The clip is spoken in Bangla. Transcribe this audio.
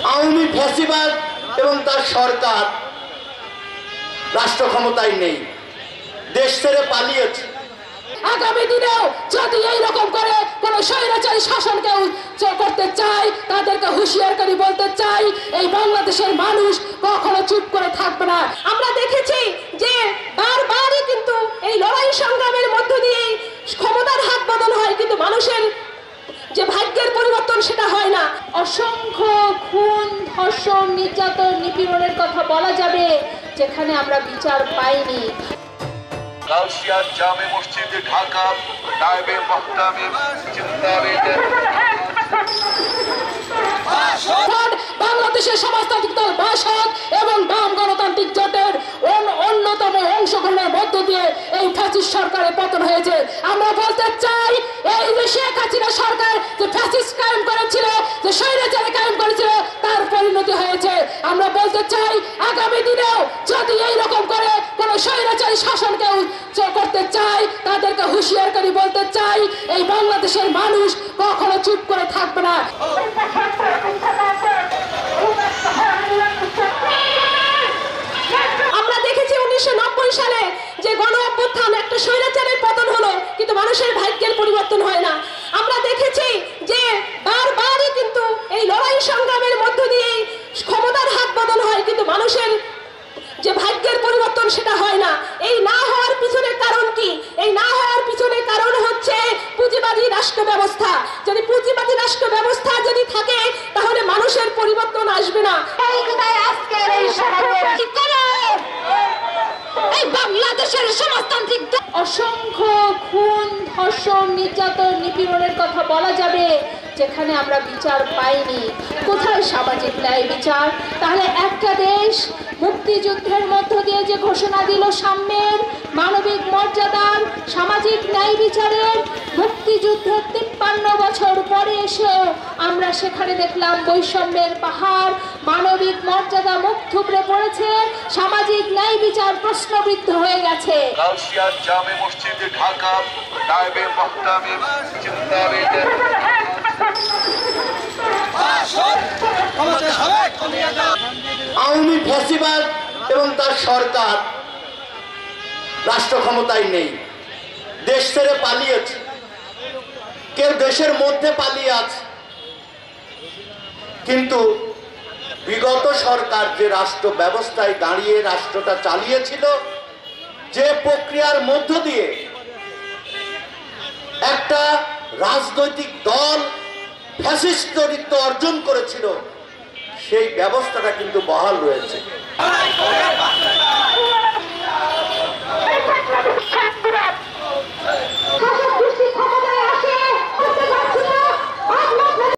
আওয়ামী ফ্যাসিবাদ এবং তার সরকার রাষ্ট্র ক্ষমতায় নেই, দেশ ছেড়ে পালিয়েছে। আগামী দিনেও যদি এইরকম করে কোন স্বৈরাচারী শাসন কেউ করতে চায়, তাদেরকে হুঁশিয়ার করে বলতে চাই, এই বাংলাদেশের মানুষ কখনো চুপ করে থাকবে না। আমরা দেখেছি যে বারবারই কিন্তু এই লড়াই সংগ্রামের মধ্য দিয়ে ক্ষমতার হাত বদল হয়, কিন্তু মানুষের যে ভাগ্যের পরিবর্তন সেটা হয় না। অসংখ্য খুন, ধর্ষণ, নির্যাতন, নিপীড়নের কথা বলা যাবে যেখানে আমরা বিচার পাইনি। গাউসিয়ার জামে মসজিদে ঢাকা নায়েবে মুহতামিম চিন্তাবিদ বাংলাদেশের সমাজতান্ত্রিক দল বাসদ এবং বাম গণতান্ত্রিক জোটের অন্যতম অংশগ্রহণের মধ্য দিয়ে এই ফ্যাসিস্ট সরকারের পতন হয়েছে। আমরা বলতে চাই, এই যে শেখ হাসিনা সরকার যে ফ্যাসিস্ট কায়েম করেছিল, যে স্বৈরাচারী কায়েম করেছিল, তার পরিণতি হয়েছে। আমরা বলতে চাই, আগামী দিনেও যদি এইরকম করে কোন স্বৈরাচারী শাসন কেউ করতে চায়, তাদেরকে হুঁশিয়ার করে বলতে চাই, এই বাংলাদেশের মানুষ কখনো চুপ করে থাকবে না। আমরা দেখেছি 1990 সালে যে গণ অভ্যুত্থান, একটা স্বৈরাচারের পতন হলো, কিন্তু মানুষের ভাগ্যের পরিবর্তন হয় না। আমরা দেখেছি যে বারবারই কিন্তু এই লড়াই সংগ্রামের মধ্য দিয়ে ক্ষমতার হাত বদল হয়, কিন্তু মানুষের যে ভাগ্যের পরিবর্তন সেটা হয় না। এই না হওয়ার পিছনে কারণ কি? এই না হওয়ার পিছনে কারণ হচ্ছে পুঁজিবাদী রাষ্ট্র ব্যবস্থা। যদি পুঁজিবাদী রাষ্ট্র ব্যবস্থা যদি থাকে, তাহলে মানুষের পরিবর্তন আসবে না। এই বাংলাদেশের সমাজতান্ত্রিক অসংখ্য খুন, ধর্ষণ, নির্যাতন, নিপীড়নের কথা বলা যাবে যেখানে আমরা বিচার পাইনি। কোথায় সামাজিক ন্যায় বিচার? তাহলে একটা দেশ মুক্তিযুদ্ধের মধ্য দিয়ে যে ঘোষণা দিল সাম্যের, মানবিক মর্যাদার, সামাজিক ন্যায় বিচারের, মুক্তিযুদ্ধের 53 বছর পরে এসেও আমরা সেখানে দেখলাম বৈষম্যের পাহাড়, মানবিক মর্যাদা মুখ থুবড়ে পড়েছে, সামাজিক ন্যায় বিচার প্রশ্নবিদ্ধ হয়ে গেছে। গাউসিয়ার জামে মসজিদে ঢাকা নায়েবে মুহতামিম চিন্তাবিদ আওয়ামী ফ্যাসিবাদ এবং তার সরকার রাষ্ট্র ক্ষমতায় নেই, দেশ ছেড়ে পালিয়েছে। কেউ দেশের মধ্যে পালিয়ে আছে, কিন্তু বিগত সরকার যে রাষ্ট্র ব্যবস্থায় দাঁড়িয়ে রাষ্ট্রটা চালিয়েছিল, যে প্রক্রিয়ার মধ্য দিয়ে একটা রাজনৈতিক দল ফ্যাসিস্ট চরিত্র অর্জন করেছিল, সেই ব্যবস্থাটা কিন্তু বহাল রয়েছে।